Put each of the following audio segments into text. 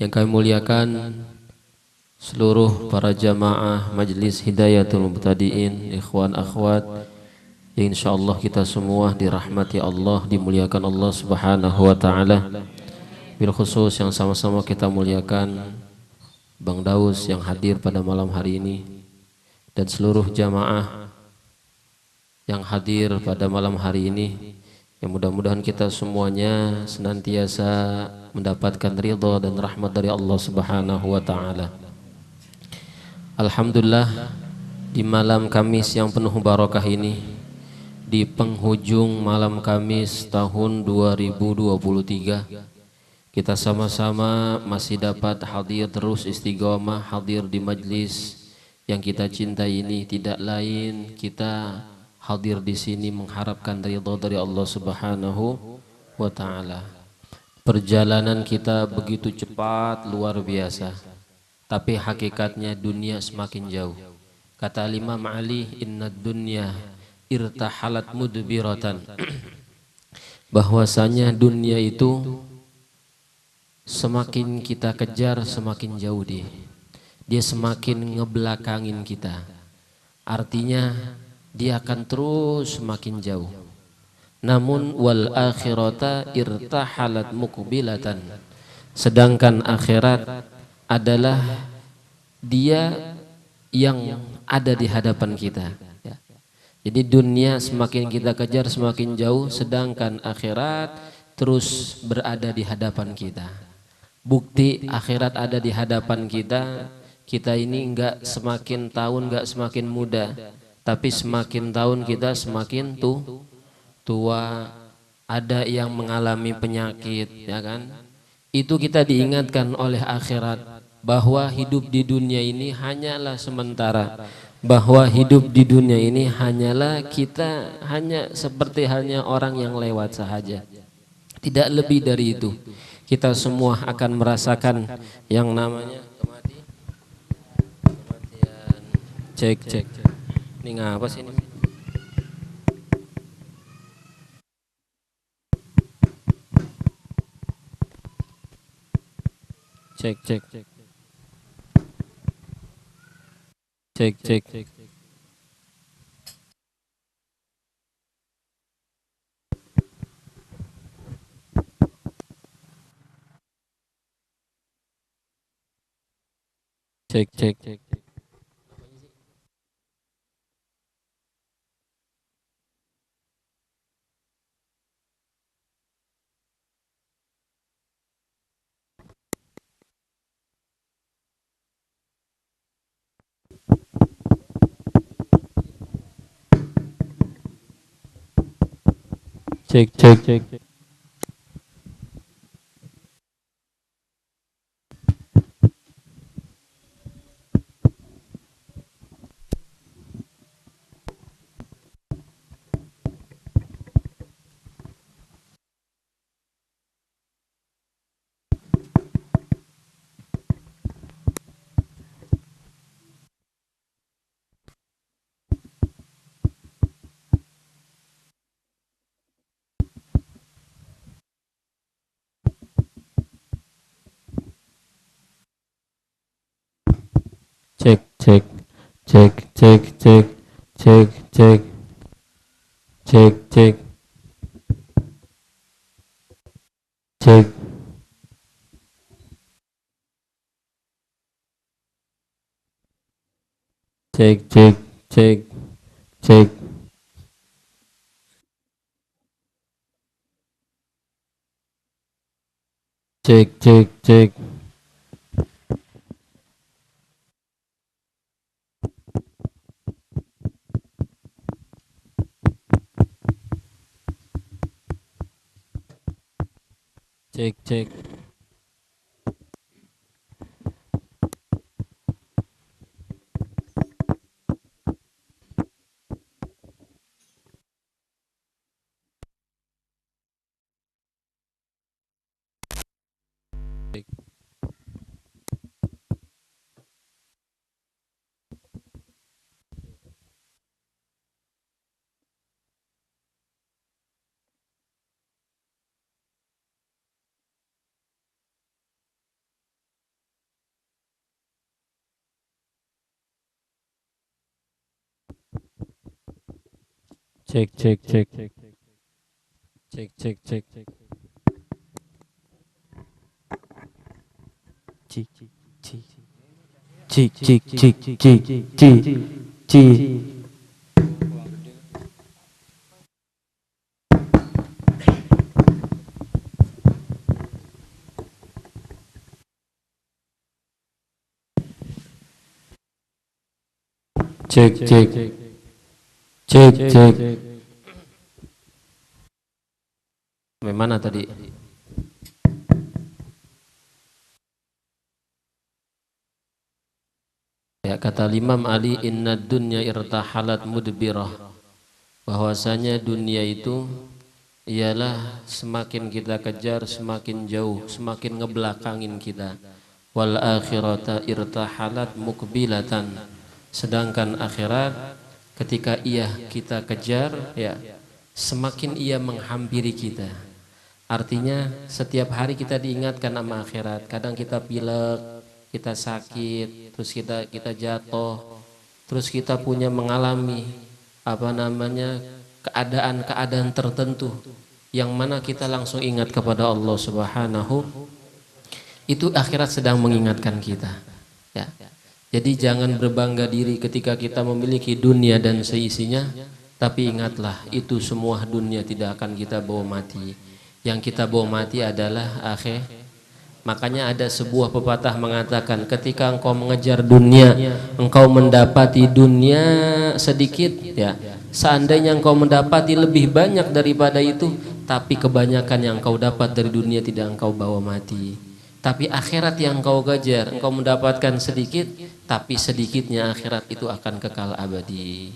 Yang kami muliakan seluruh para jamaah Majelis Hidayatul Mubtadiin, ikhwan akhwat yang insyaallah kita semua dirahmati Allah, dimuliakan Allah Subhanahu wa taala. Bil khusus yang sama-sama kita muliakan Bang Daus yang hadir pada malam hari ini dan seluruh jamaah yang hadir pada malam hari ini. Yang mudah-mudahan kita semuanya senantiasa mendapatkan ridha dan rahmat dari Allah Subhanahu wa taala. Alhamdulillah, di malam Kamis yang penuh barakah ini, di penghujung malam Kamis tahun 2023, kita sama-sama masih dapat hadir terus istiqomah hadir di majlis yang kita cintai ini. Tidak lain kita hadir di sini mengharapkan ridha dari Allah Subhanahu wa taala. Perjalanan kita begitu cepat, luar biasa. Tapi hakikatnya dunia semakin jauh. Kata Imam Ali, inna dunya irtahalat mudbiratan. Bahwasanya dunia itu semakin kita kejar semakin jauh dia semakin ngebelakangin kita. Artinya dia akan terus semakin jauh. Namun wal akhirata irtahalat muqbilatan. Sedangkan akhirat adalah dia yang ada di hadapan kita. Jadi dunia semakin kita kejar semakin jauh, sedangkan akhirat terus berada di hadapan kita. Bukti akhirat ada di hadapan kita. Kita ini enggak semakin tahun enggak semakin muda, tapi semakin tahun kita semakin tua. Ada yang mengalami penyakit, ya kan? Itu kita diingatkan oleh akhirat bahwa hidup di dunia ini hanyalah sementara, bahwa hidup di dunia ini hanyalah kita hanya seperti halnya orang yang lewat sahaja, tidak lebih dari itu. Kita semua akan merasakan yang namanya kematian. Cek. Ini ngapa sih ini? Cek. Cek. Cek cek cek cek cek cek cek. Cik cik cik cik cik cik cik cik cik. Cek cek cek cek. Bagaimana tadi? Ya, kata Imam Ali, inna dunya irtahalat mudbirah, bahwasanya dunia itu ialah semakin kita kejar semakin jauh, semakin ngebelakangin kita. Wal akhirata irtahalat mukbilatan, sedangkan akhirat ketika kita kejar, ya, semakin ia menghampiri kita. Artinya setiap hari kita diingatkan sama akhirat. Kadang kita pilek, kita sakit, terus kita jatuh, terus kita punya mengalami keadaan-keadaan tertentu yang mana kita langsung ingat kepada Allah Subhanahu. Itu akhirat sedang mengingatkan kita, ya. Jadi jangan berbangga diri ketika kita memiliki dunia dan seisinya, tapi ingatlah itu semua dunia tidak akan kita bawa mati. Yang kita bawa mati adalah akhir. Makanya ada sebuah pepatah mengatakan, ketika engkau mengejar dunia, engkau mendapati dunia sedikit, ya. Seandainya engkau mendapati lebih banyak daripada itu, tapi kebanyakan yang engkau dapat dari dunia tidak engkau bawa mati. Tapi akhirat yang engkau kejar, engkau mendapatkan sedikit, tapi sedikitnya akhirat itu akan kekal abadi.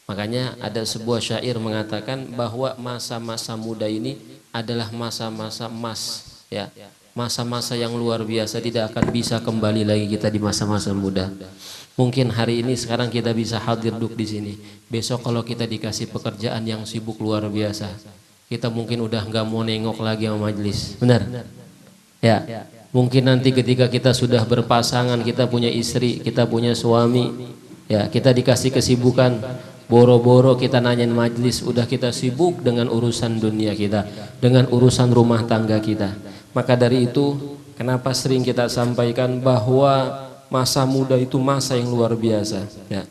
Makanya ada sebuah syair mengatakan bahwa masa-masa muda ini adalah masa-masa emas, ya. Masa-masa yang luar biasa, tidak akan bisa kembali lagi kita di masa-masa muda. Mungkin hari ini sekarang kita bisa hadir duduk di sini. Besok kalau kita dikasih pekerjaan yang sibuk luar biasa, kita mungkin udah nggak mau nengok lagi sama majelis. Benar? Ya. Mungkin nanti ketika kita sudah berpasangan, kita punya istri, kita punya suami, ya, kita dikasih kesibukan, boro-boro kita nanyain majelis, udah kita sibuk dengan urusan dunia kita, dengan urusan rumah tangga kita. Maka dari itu, kenapa sering kita sampaikan bahwa masa muda itu masa yang luar biasa, ya.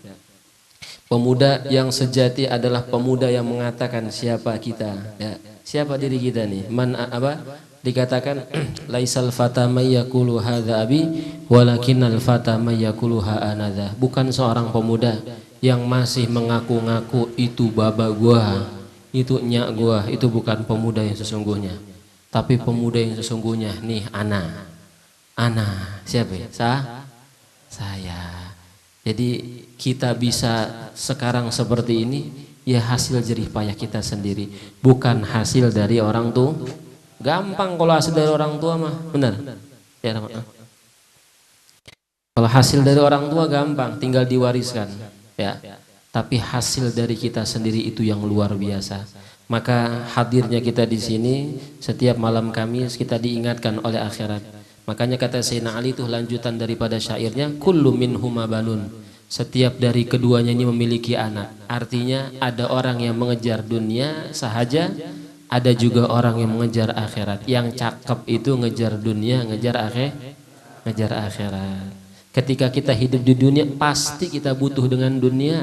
Pemuda yang sejati adalah pemuda yang mengatakan siapa kita, ya. Siapa diri kita nih? Dikatakan laisal fata may yaqulu hadza abi walakinnal fata may yaqulu ha anadza. Bukan seorang pemuda yang masih mengaku-ngaku itu baba gua, itu nyak gua, itu bukan pemuda yang sesungguhnya. Tapi pemuda yang sesungguhnya nih ana siapa ya? Saya. Jadi kita bisa sekarang seperti ini ya hasil jerih payah kita sendiri, bukan hasil dari orang tua. Gampang kalau hasil dari orang tua mah, benar? Ya, kalau hasil dari orang tua gampang, tinggal diwariskan, ya. Tapi hasil dari kita sendiri itu yang luar biasa. Maka hadirnya kita di sini setiap malam Kamis kita diingatkan oleh akhirat. Makanya kata Sayyidina Ali itu lanjutan daripada syairnya, kullu minhuma banun. Setiap dari keduanya ini memiliki anak. Artinya ada orang yang mengejar dunia sahaja, ada juga orang yang mengejar akhirat. Yang cakep itu ngejar dunia, ngejar akhirat. Ketika kita hidup di dunia pasti kita butuh dengan dunia,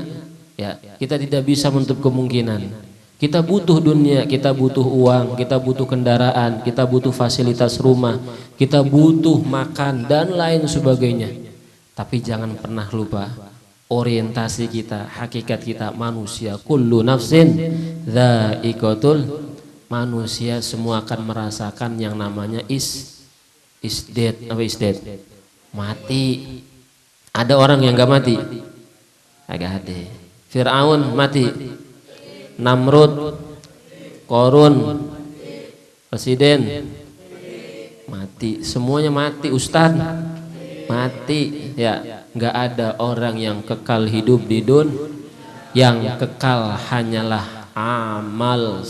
ya. Kita tidak bisa menutup kemungkinan. Kita butuh dunia, kita butuh uang, kita butuh kendaraan, kita butuh fasilitas rumah, kita butuh makan dan lain sebagainya. Tapi jangan pernah lupa orientasi kita, hakikat kita manusia. Kullu nafsin dha'iqatul, manusia semua akan merasakan yang namanya is dead. Apa is dead? Mati. Ada orang yang gak mati? Agak ada. Fir'aun mati, Namrud, Korun, presiden mati, semuanya mati. Ustaz mati, ya. Gak ada orang yang kekal hidup di dunia. Yang kekal hanyalah amal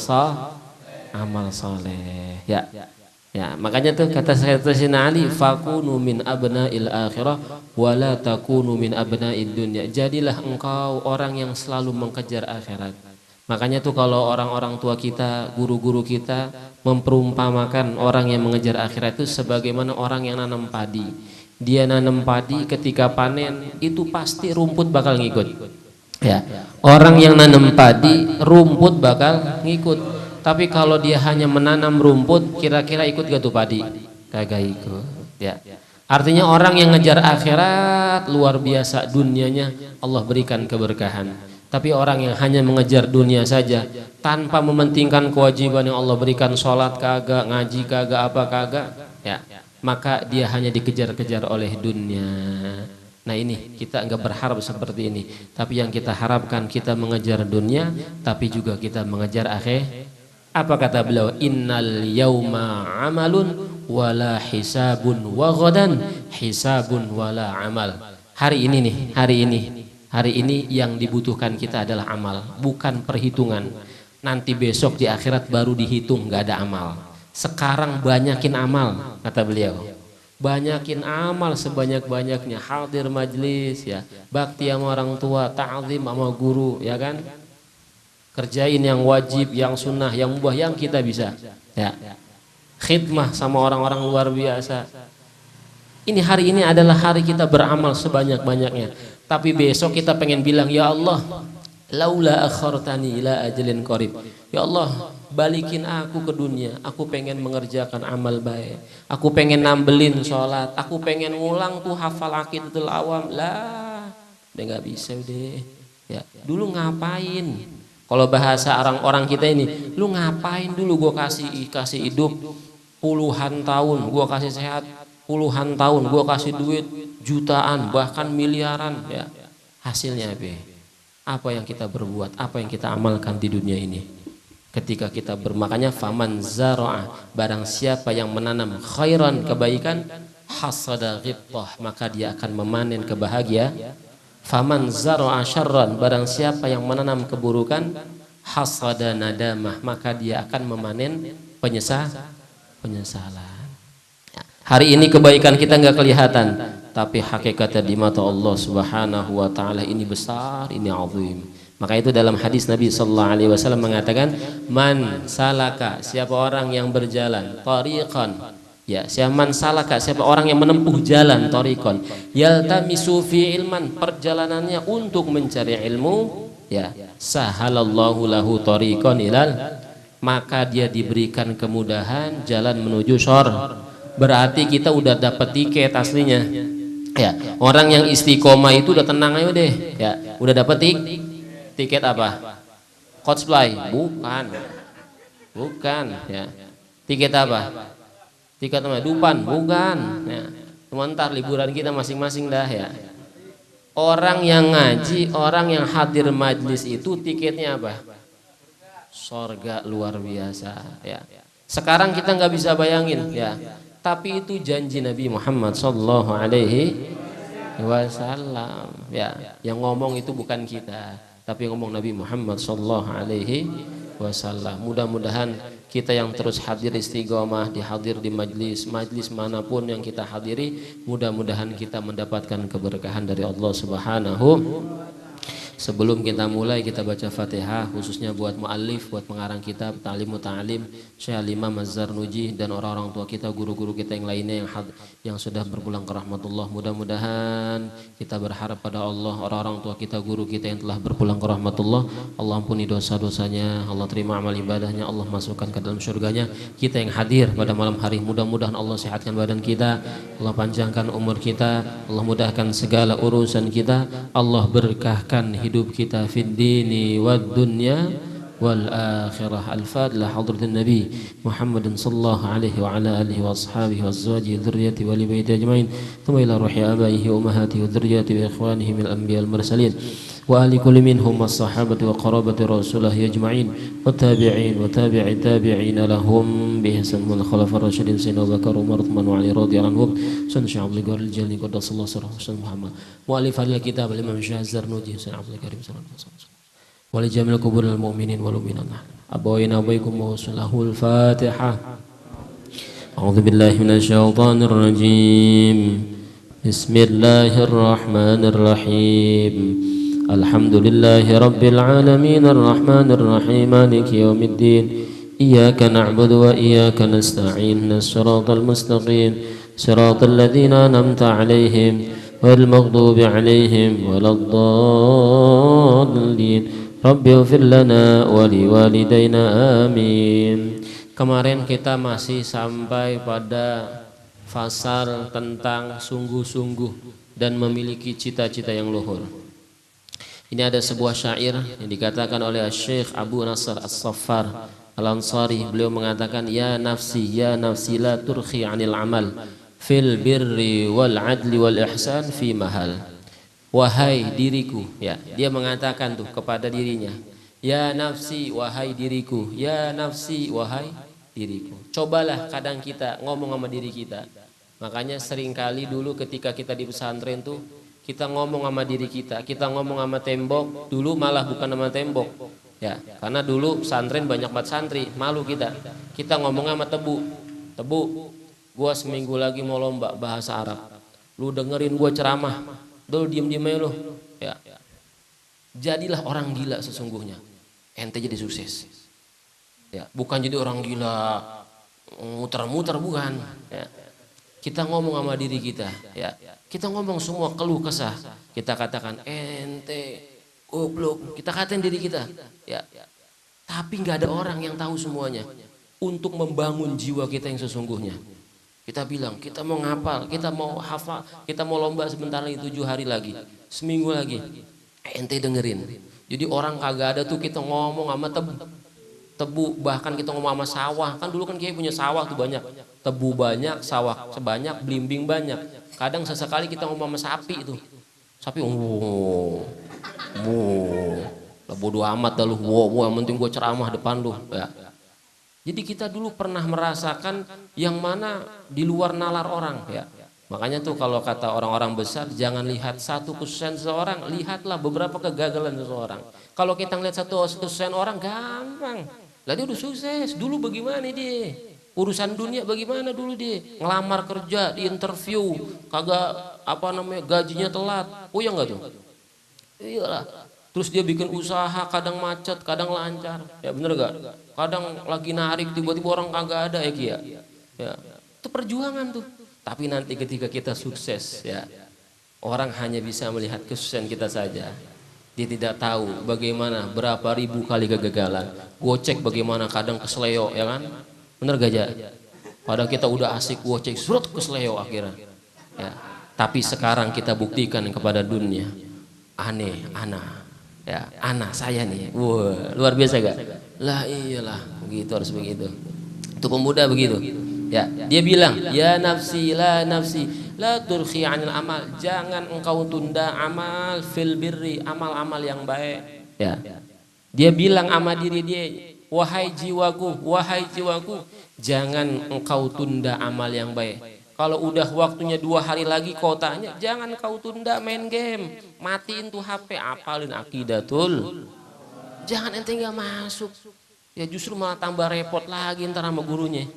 soleh, ya. Ya, makanya tuh kata Sayyidina Ali, fakunu min abna'il akhirah wala takunu min abna'id dunya. Jadilah engkau orang yang selalu mengejar akhirat, Makanya tuh kalau orang-orang tua kita, guru-guru kita memperumpamakan orang yang mengejar akhirat itu sebagaimana orang yang nanam padi. Dia nanam padi, ketika panen itu pasti rumput bakal ngikut. Ya, orang yang nanam padi rumput bakal ngikut. Tapi kalau dia hanya menanam rumput, kira-kira ikut gak tuh padi? Kagak ikut. Ya. Artinya orang yang ngejar akhirat luar biasa, dunianya Allah berikan keberkahan. Tapi orang yang hanya mengejar dunia saja tanpa mementingkan kewajiban yang Allah berikan, sholat kagak, ngaji kagak, apa kagak, ya, maka dia hanya dikejar-kejar oleh dunia. Nah ini kita enggak berharap seperti ini. Tapi yang kita harapkan, kita mengejar dunia tapi juga kita mengejar akhirat. Apa kata beliau? Innal yauma amalun wala hisabun wa ghadan hisabun wala amal. Hari ini nih, hari ini yang dibutuhkan kita adalah amal, bukan perhitungan. Nanti besok di akhirat baru dihitung, nggak ada amal. Sekarang banyakin amal, kata beliau. Banyakin amal sebanyak-banyaknya, hadir majlis, ya, bakti sama orang tua, ta'zim sama guru, ya kan? Kerjain yang wajib, yang sunnah, yang mubah, yang kita bisa, ya. Khidmah sama orang-orang luar biasa. Ini hari ini adalah hari kita beramal sebanyak-banyaknya. Tapi besok kita pengen bilang, ya Allah, laula akhartani ila ajalin qarib. Ya Allah, balikin aku ke dunia. Aku pengen mengerjakan amal baik. Aku pengen nambelin sholat. Aku pengen ngulang tuh hafal aqidatul awam. Lah, udah nggak bisa udah. Ya, dulu ngapain? Kalau bahasa orang-orang kita ini, lu ngapain dulu gua kasih hidup puluhan tahun, gua kasih sehat puluhan tahun, gua kasih duit jutaan bahkan miliaran, ya. Hasilnya apa? Apa yang kita berbuat, apa yang kita amalkan di dunia ini? Ketika kita makanya faman zara'a, barang siapa yang menanam khairan, kebaikan, hasada ghibtah, maka dia akan memanen kebahagiaan. Faman zara'a syarran, barang siapa yang menanam keburukan, hasada nadamah, maka dia akan memanen penyesalan. Hari ini kebaikan kita nggak kelihatan, tapi hakikatnya di mata Allah Subhanahu wa taala ini besar, ini azim. Maka itu dalam hadis Nabi sallallahu alaihi wasallam mengatakan, man salaka, siapa orang yang berjalan, tariqan, ya, siapa salaka, siapa orang yang menempuh jalan, tariqan, yaltamisu fi ilman, perjalanannya untuk mencari ilmu, ya, sahalallahu lahu tariqan ilal, maka dia diberikan kemudahan jalan menuju surga. Berarti kita udah dapat tiket aslinya, ya. Orang yang istiqomah itu udah tenang aja deh, ya, udah dapat tiket apa? Cosplay? Bukan, ya. Tiket apa? Tiket apa? Dupan? Bukan, ya. Sebentar liburan kita masing-masing dah, ya. Orang yang ngaji, orang yang hadir majlis itu tiketnya apa? Sorga luar biasa, ya. Sekarang kita nggak bisa bayangin, ya. Tapi itu janji Nabi Muhammad sallallahu alaihi wasallam, ya. Yang ngomong itu bukan kita, tapi ngomong Nabi Muhammad sallallahu alaihi wasallam. Mudah-mudahan kita yang terus hadir istiqomah, dihadir di majlis manapun yang kita hadiri, mudah-mudahan kita mendapatkan keberkahan dari Allah Subhanahu. Sebelum kita mulai, kita baca Fatihah khususnya buat muallif, buat pengarang kitab Ta'lim Muta'alim Syekh Al-Imam Az-Zarnuji dan orang-orang tua kita, guru-guru kita yang lainnya yang sudah berpulang ke rahmatullah. Mudah-mudahan kita berharap pada Allah, orang-orang tua kita, guru kita yang telah berpulang ke rahmatullah, Allah ampuni dosa-dosanya, Allah terima amal ibadahnya, Allah masukkan ke dalam surganya. Kita yang hadir pada malam hari, mudah-mudahan Allah sehatkan badan kita, Allah panjangkan umur kita, Allah mudahkan segala urusan kita, Allah berkahkan hidup kita fid dini wad dunya wal akhirah. Al-Fatiha. Hadratin Nabi Muhammadin sallallahu alaihi wa ala alihi wa ashabihi wa azwajihi dzurriyyati wa li baiti ajmain thumma ila ruhi abaihi wa ummahatihi wa dzurriyyati wa ikhwanihi min al-anbiya wal mursalin wa ali kulli minhum was-sahabati wa qarabati rasulillah ajmain wa tabi'in wa tabi'i tabi'in lahum bi ihsan wal khulafa rasyidin sayyidina Abu Bakar Umar Utsman wa Ali radhiyallahu anhum sunna Abdul Ghani Jalni qaddasallahu sirrahu Muhammad mu'allif al-kitab al-Imam Syekh Az-Zarnuji sayyidina Abdul Karim sallallahu alaihi wasallam wa li jamil quburil mu'minin wal mu'minat abawaina abaikum wa salahul Fatihah. A'udzu billahi minasy syaithanir rajim. Bismillahirrahmanirrahim. Alhamdulillahi rabbil alamin arrahmanir rahim maliki yaumiddin iyyaka na'budu wa iyyaka nasta'in shiratal mustaqim shiratal ladzina an'amta 'alaihim ghairil maghdubi 'alaihim waladdallin rabbi ighfir lana wa liwalidayna amin. Kemarin kita masih sampai pada fasal tentang sungguh-sungguh dan memiliki cita-cita yang luhur. Ini ada sebuah syair yang dikatakan oleh Syekh Abu Nasr As-Saffar Al-Ansari. Beliau mengatakan, ya nafsi la turkhi 'anil amal fil birri wal adli wal ihsan fi mahal. Wahai diriku, ya, dia mengatakan tuh kepada dirinya, ya nafsi, wahai diriku, ya nafsi, wahai diriku. Cobalah kadang kita ngomong sama diri kita. Makanya seringkali dulu ketika kita di pesantren tuh kita ngomong sama diri kita ngomong sama tembok. Dulu malah bukan sama tembok, ya, karena dulu pesantren banyak banget santri, malu kita ngomong sama tebu, gua seminggu lagi mau lomba bahasa Arab, lu dengerin gua ceramah, dulu diem aja lu, ya. Jadilah orang gila sesungguhnya, ente jadi sukses, ya, bukan jadi orang gila muter-muter, bukan, ya. Kita ngomong sama diri kita, ya, kita ngomong semua keluh kesah, kita katakan ente goblok, kita katain diri kita, ya, tapi nggak ada orang yang tahu semuanya. Untuk membangun jiwa kita yang sesungguhnya, kita bilang kita mau ngapal, kita mau hafal, kita mau lomba sebentar lagi, 7 hari lagi, seminggu lagi, ente dengerin. Jadi orang kagak ada tuh kita ngomong sama tebu, bahkan kita ngomong sama sawah, kan dulu kan kayak punya sawah tuh banyak, tebu banyak, sawah sebanyak, belimbing banyak. Kadang sesekali kita ngomong sama sapi itu, sapi lah bodo amat dah lu, yang penting gue ceramah depan lu, ya. Jadi kita dulu pernah merasakan yang mana di luar nalar orang, ya. Makanya tuh kalau kata orang-orang besar, jangan lihat satu kesuksesan seseorang, lihatlah beberapa kegagalan seseorang. Kalau kita ngeliat satu kesuksesan orang gampang, lah dia udah sukses. Dulu bagaimana dia? Urusan dunia bagaimana dulu dia? Ngelamar kerja, di interview, kagak gajinya telat. Oh ya enggak tuh? Iyalah. Terus dia bikin usaha, kadang macet, kadang lancar. Ya bener gak? Kadang lagi narik, tiba-tiba orang kagak ada, ya Ki ya. Ya. Itu perjuangan tuh. Tapi nanti ketika kita sukses, ya, orang hanya bisa melihat kesuksesan kita saja. Dia tidak tahu bagaimana berapa ribu kali kegagalan. Gocek bagaimana kadang kesleo, ya kan? Bener gak aja? Padahal kita udah asik gocek, surut kesleo akhirnya. Ya. Tapi sekarang kita buktikan kepada dunia, aneh, ya, anak saya nih, wah, luar biasa gak? Lah iyalah, begitu harus begitu. Itu pemuda begitu. Ya, dia bilang, ya nafsi la turkhi 'anil amal, jangan engkau tunda amal fil birri, amal-amal yang baik, ya. Dia bilang sama diri dia, wahai jiwaku, jangan engkau tunda amal yang baik. Kalau udah waktunya 2 hari lagi kau tanya, jangan kau tunda main game, matiin tuh HP, apalin akidatul. Jangan ente nggak masuk, ya justru malah tambah repot lagi ntar sama gurunya.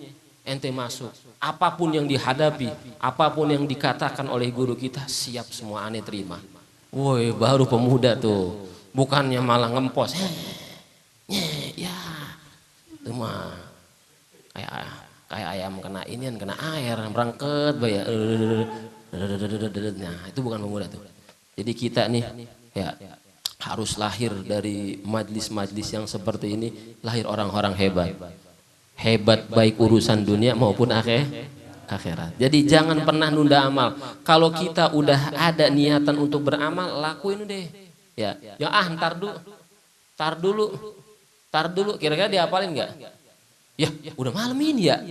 Ente masuk, apapun yang dihadapi, apapun yang dikatakan oleh guru kita, siap semua aneh terima. Woi, baru pemuda tuh, bukannya malah ngempos, ya, itu mah kayak ayam kena inian, kena air, berangkat bayar. Nah, itu bukan pemuda tuh. Jadi kita nih, ya, harus lahir dari majlis-majlis yang seperti ini, lahir orang-orang hebat baik urusan dunia maupun akhirat. Jadi jangan pernah nunda amal. Kalau kita udah ada niatan untuk beramal, lakuin deh. Ya, ntar dulu. Kira-kira dihafalin nggak? Ya, udah malam ini ya.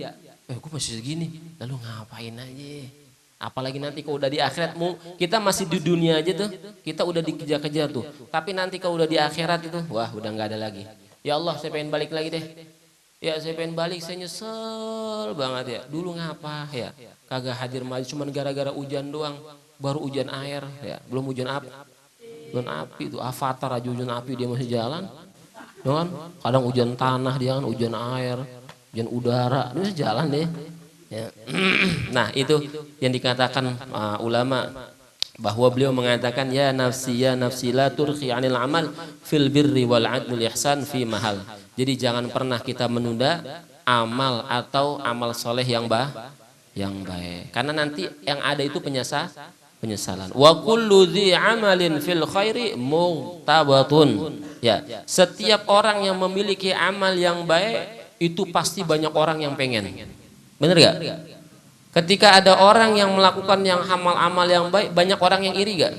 Gue masih segini. Lalu ngapain aja? Apalagi nanti kalau udah di akhirat, kita masih di dunia aja tuh, kita udah dikejar-kejar tuh. Tapi nanti kalau udah di akhirat itu, wah udah nggak ada lagi. Ya Allah, saya pengen balik lagi deh. Ya saya pengen balik, saya nyesel banget ya. Dulu ngapa ya? Kagak hadir maju cuman gara-gara hujan doang. Baru hujan air ya, belum hujan api. Hujan api itu avatar aja hujan api dia masih jalan. Kan? Kadang hujan tanah dia kan, hujan air, hujan udara, dia masih jalan deh. Ya. Nah itu yang dikatakan ulama, bahwa beliau mengatakan ya nafsi la turhi 'anil amal fil birri wal 'adli ihsan fi mahal. Jadi jangan pernah kita menunda amal atau amal soleh yang baik. Karena nanti yang ada itu penyesalan. Wa kullu dzi 'amalin fil khairi mughtabatun. Ya, setiap orang yang memiliki amal yang baik itu pasti banyak orang yang pengen. Benar gak? Ketika ada orang yang melakukan yang amal-amal yang baik, banyak orang yang iri gak?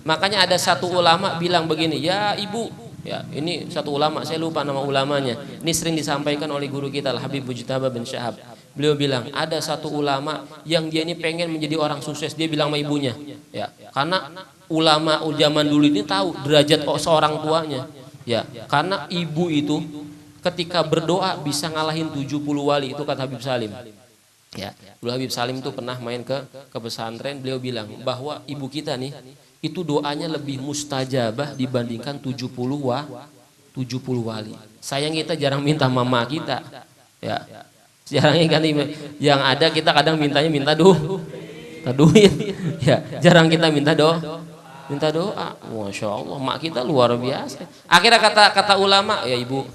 Makanya ada satu ulama bilang begini, ya ibu, ya ini satu ulama, saya lupa nama ulamanya. Ini sering disampaikan oleh guru kita, Habib Mujtaba bin Syahab. Beliau bilang, ada satu ulama yang dia ini pengen menjadi orang sukses. Dia bilang sama ibunya, ya, karena ulama zaman dulu ini tahu derajat seorang tuanya, ya, karena ibu itu ketika berdoa bisa ngalahin 70 wali, itu kata Habib Salim. Ya, dulu Habib Salim itu pernah main ke pesantren, beliau bilang bahwa ibu kita nih itu doanya lebih mustajabah dibandingkan 70 wali. Sayang kita jarang minta mama kita. Ya. Jarang kan yang ada kita kadang minta duit. Ya, jarang kita minta doa. Masya Allah, mak kita luar biasa. Akhirnya kata ulama, ya ibu,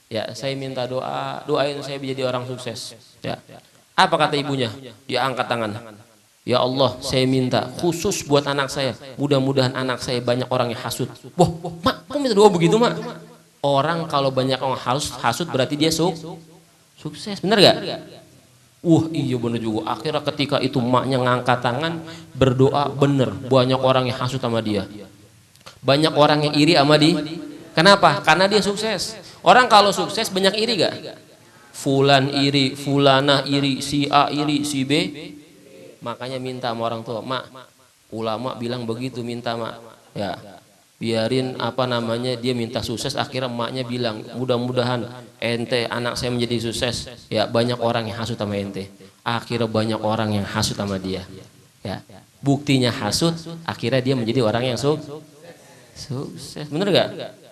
ya saya minta doain saya jadi orang sukses. Ya. Apa kata ibunya? Dia angkat tangan. Ya Allah, saya minta khusus buat anak saya. Mudah-mudahan anak saya banyak orang yang hasut. Wah, mak, kok minta doa begitu, mak? Orang kalau banyak orang hasut berarti dia sukses. Bener gak? Iya bener juga. Akhirnya ketika itu maknya ngangkat tangan, berdoa bener. Banyak orang yang hasut sama dia. Banyak orang yang iri sama dia. Kenapa? Karena dia sukses. Orang kalau sukses banyak iri gak? Fulan iri, fulanah iri, si A iri, si B. Makanya minta sama orang tua, mak, ulama bilang begitu, minta mak, ya, biarin dia minta sukses. Akhirnya maknya bilang, mudah-mudahan ente anak saya menjadi sukses. Ya, banyak orang yang hasut sama ente. Akhirnya banyak orang yang hasut sama dia. Ya, buktinya hasut, akhirnya dia menjadi orang yang sukses. Bener gak?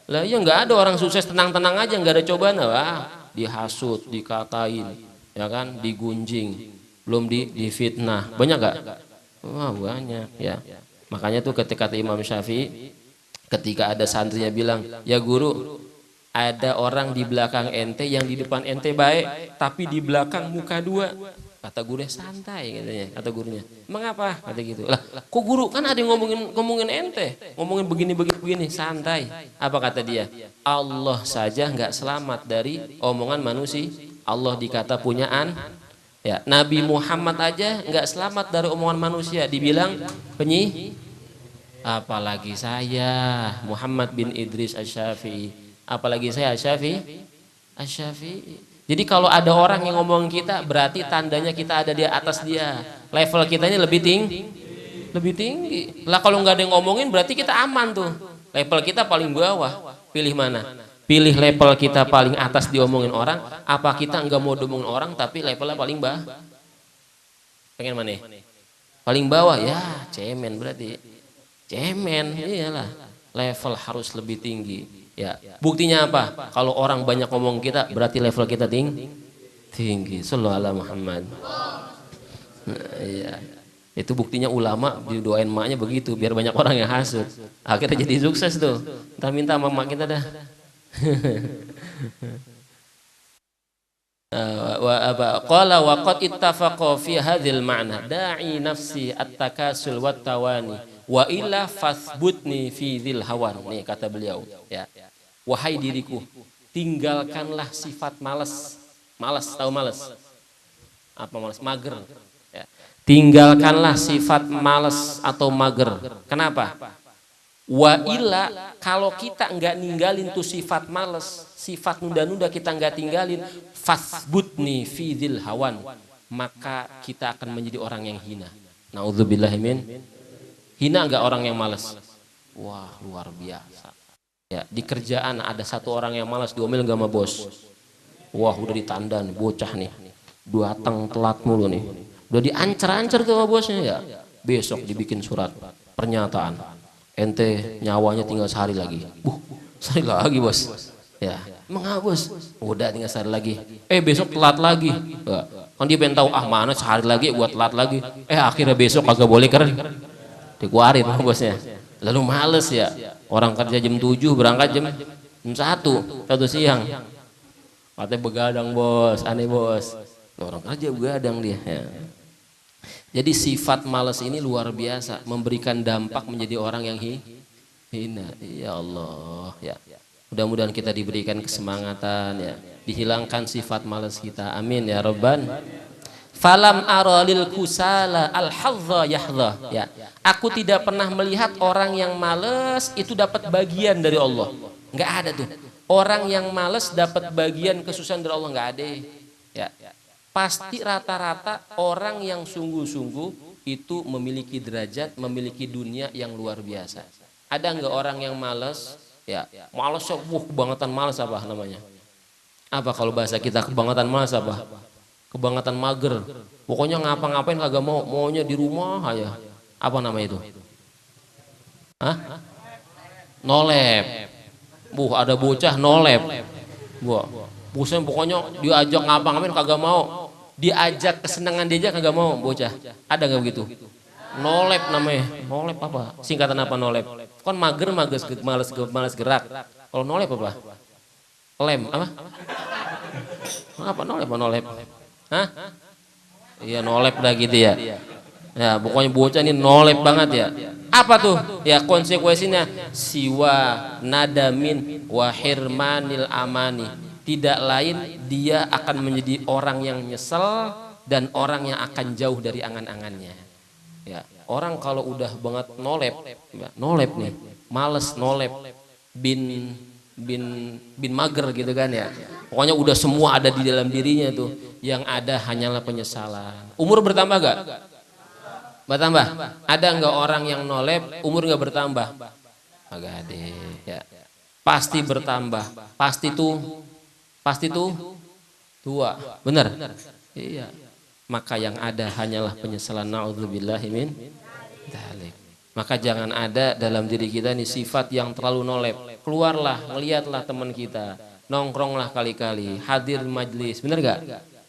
Lah iya nggak ada orang sukses tenang-tenang aja, nggak ada cobaan. Wah, dihasut, dikatain, ya kan, digunjing, belum difitnah, banyak gak? Wah banyak, ya. Makanya tuh ketika Imam Syafi'i, ketika ada santrinya bilang, ya guru, ada orang di belakang ente yang di depan ente baik, tapi di belakang muka dua. Kata gurunya, santai katanya, kata gurunya. Mengapa? Kata gitu. Lah, kok guru, kan ada yang ngomongin ente, ngomongin begini, santai. Apa kata dia? Allah saja nggak selamat dari omongan manusia. Allah dikata punyaan. Ya, Nabi Muhammad aja nggak selamat dari omongan manusia, dibilang penyih. Apalagi saya, Muhammad bin Idris Asy-Syafi'i. Apalagi saya Asy-Syafi'i. Jadi kalau ada orang yang ngomong kita, berarti tandanya kita ada di atas dia. Level kita ini lebih tinggi. Lah kalau nggak ada yang ngomongin, berarti kita aman tuh. Level kita paling bawah. Pilih mana? Pilih level kita paling atas diomongin orang. Apa kita nggak mau diomongin orang, tapi levelnya paling bawah? Pengen mana? Paling bawah ya, cemen berarti. Cemen, iyalah. Level harus lebih tinggi. Ya, buktinya apa? Kalau orang banyak ngomong kita, berarti level kita tinggi. Sallallahu alaihi Muhammad. Ya. Itu buktinya ulama didoain maknya begitu, biar banyak orang yang hasut. Akhirnya jadi sukses tuh. Kita minta sama mak kita dah. Qala wa qad ittafaqa fi hadzal ma'na da'i nafsi at-takasul wat tawani wa illa fathbutni fi dzil hawan. Nih kata beliau, ya. Wahai diriku, tinggalkanlah sifat malas. Malas, tahu malas? Apa malas? Mager. Ya. Tinggalkanlah sifat malas atau mager. Kenapa? Wa illa, kalau kita nggak ninggalin tuh sifat malas, sifat nunda-nunda kita nggak tinggalin, fasbutni fi dzil hawan, maka kita akan menjadi orang yang hina. Naudzubillahimin. Hina nggak orang yang malas? Wah luar biasa. Ya, di kerjaan ada satu orang yang malas, diomel gak sama bos. Wah udah ditandan, bocah nih, datang telat mulu nih, udah diancar-ancar tuh sama bosnya. Ya, besok dibikin surat pernyataan, ente nyawanya tinggal sehari lagi. Sehari lagi bos. Ya, mengapa bos? Udah tinggal sehari lagi. Besok telat lagi. Kan dia pengen tahu, mana sehari lagi gua telat lagi. Akhirnya besok kagak boleh dikeluarin sama bosnya. Lalu males ya, orang kerja jam 7 berangkat jam 1 siang. Katanya begadang bos, aneh bos. Orang kerja begadang dia. Ya. Jadi sifat malas ini luar biasa, memberikan dampak menjadi orang yang hina. Ya Allah, ya. Mudah-mudahan kita diberikan kesemangatan ya, dihilangkan sifat malas kita. Amin ya Rabban. Falam aralil kusala al-hadza yahdha. Ya. Aku tidak pernah melihat orang yang malas itu dapat bagian dari Allah. Enggak ada tuh. Orang yang malas dapat bagian kesusahan dari Allah, enggak ada. Ya. Pasti rata-rata orang yang sungguh-sungguh itu memiliki derajat, memiliki dunia yang luar biasa. Ada enggak orang yang malas? Ya, malas, kebangetan malas apa namanya? Apa kalau bahasa kita kebangetan malas apa? Kebangetan mager. Pokoknya ngapa-ngapain kagak mau, maunya di rumah aja. Apa namanya itu? Hah? Nolep. Ada bocah nolep. Bukan pokoknya diajak ngapa-ngapain kagak mau. Diajak kesenangan dia aja kagak mau bocah. Ada nggak begitu? Nolep namanya. Nolep apa? Singkatan apa nolep? Kan mager, malas gerak. Kalau nolep apa? Lem apa? Apa nolep? Hah? Iya nolep dah gitu ya. Ya pokoknya bocah ini nolep banget ya. Apa tuh? Ya konsekuensinya siwa nadamin wahirmanil amani. Tidak lain dia akan menjadi orang yang nyesel dan orang yang akan jauh dari angan-angannya. Ya, orang kalau udah banget nolep nih, males nolep, bin mager gitu kan ya. Pokoknya udah semua ada di dalam dirinya tuh, yang ada hanyalah penyesalan. Umur bertambah gak? Bertambah. Ada nggak orang yang nolep umur nggak bertambah? Agak ada. Ya. Pasti bertambah. Pasti tuh tua. Benar? Iya. Maka yang ada hanyalah penyesalan. Na'udzubillahi min dzalik. Maka jangan ada dalam diri kita nih sifat yang terlalu nolep. Keluarlah, ngelihatlah teman kita, nongkronglah kali-kali, hadir majlis, bener gak?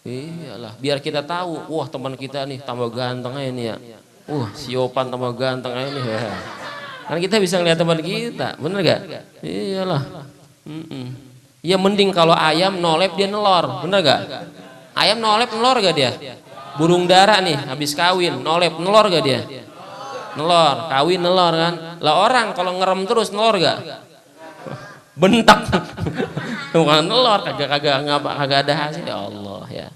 Iyalah, biar kita tahu, wah teman kita nih tambah ganteng aja nih ya. Si Opan tambah ganteng aja nih ya. Kan kita bisa ngelihat teman kita, bener gak? Iyalah. Ya mending kalau ayam nolep dia nelor, bener gak? Ayam nolep nelor gak dia? Burung dara nih habis kawin nolep nelor gak dia? Nelor, kawin nelor kan. Lah orang kalau ngerem terus nelor gak? Bentak. Bukan nelor, kagak ada hasil. Ya Allah ya.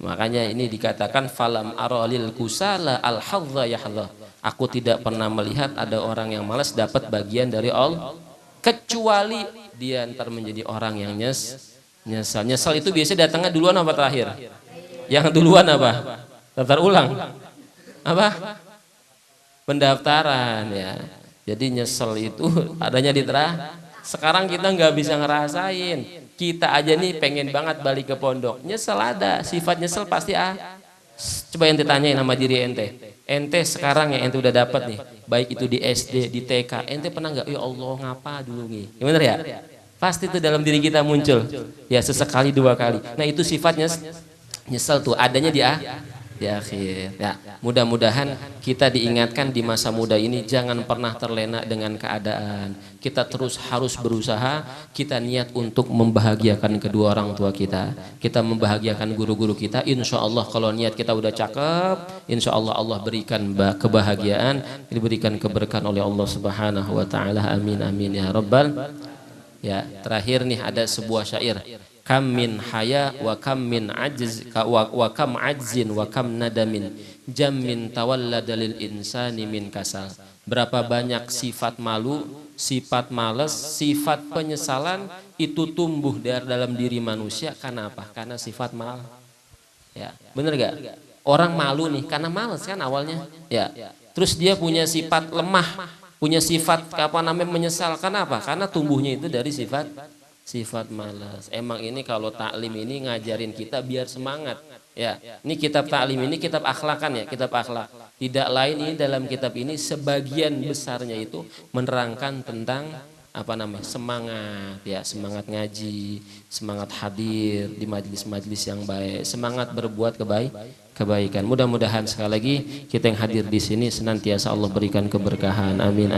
Makanya ini dikatakan falam aralil kusala al hadza yahdha. Aku tidak pernah melihat ada orang yang malas dapat bagian dari Allah kecuali dia ntar menjadi orang yang nyesal. Nyesal itu biasanya datangnya duluan apa terakhir? Yang duluan apa? Daftar ulang. Apa? Pendaftaran ya. Jadi nyesel itu adanya di terakhir. Sekarang kita nggak bisa ngerasain. Kita aja nih pengen banget balik ke pondok. Nyesel ada, sifat nyesel pasti Coba ente tanyain sama diri ente. Ente sekarang yang ente udah dapat nih, baik itu di SD, di TK, ente pernah nggak? Ya Allah ngapa dulu nih? Ya bener ya? Pasti itu dalam diri kita muncul. Ya sesekali 2 kali. Nah itu sifatnya nyesel tuh adanya di akhir. Ya, mudah-mudahan kita diingatkan di masa muda ini jangan pernah terlena dengan keadaan. Kita terus harus berusaha, kita niat untuk membahagiakan kedua orang tua kita. Kita membahagiakan guru-guru kita. Insya Allah kalau niat kita udah cakep, insya Allah Allah berikan kebahagiaan, diberikan keberkahan oleh Allah Subhanahu wa taala. Amin amin ya rabbal. Ya, terakhir nih ada sebuah syair. Kam min haya wa kam min ajz wa kam ajzin wa kam nadamin jammin tawallada lil insani min kasal. Berapa banyak sifat malu, sifat malas, sifat penyesalan itu tumbuh dari dalam diri manusia karena apa? Karena sifat mal. Ya, bener gak? Orang malu nih karena malas kan awalnya. Ya. Terus dia punya sifat lemah, punya sifat menyesal. Karena apa? Karena tumbuhnya itu dari sifat malas. Emang ini kalau taklim ini ngajarin kita biar semangat. Ya, ini kitab taklim ini kitab akhlakan ya, kitab akhlak. Tidak lain ini dalam kitab ini sebagian besarnya itu menerangkan tentang semangat ya, semangat ngaji, semangat hadir di majelis-majelis yang baik, semangat berbuat kebaikan. Mudah-mudahan sekali lagi kita yang hadir di sini senantiasa Allah berikan keberkahan. Amin.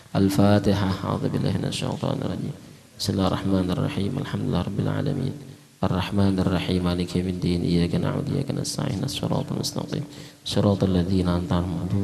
Al-Fatihah. A'udzubillahi minasyaitonir rajim. Bismillahirrahmanirrahim. Alhamdulillahirabbil alamin. Ar-Rahmanir-Rahim. Maliki yaumiddin. Iyyaka na'budu wa iyyaka nasta'in. Shiratal mustaqim. Shiratal ladzina an'amta 'alaihim.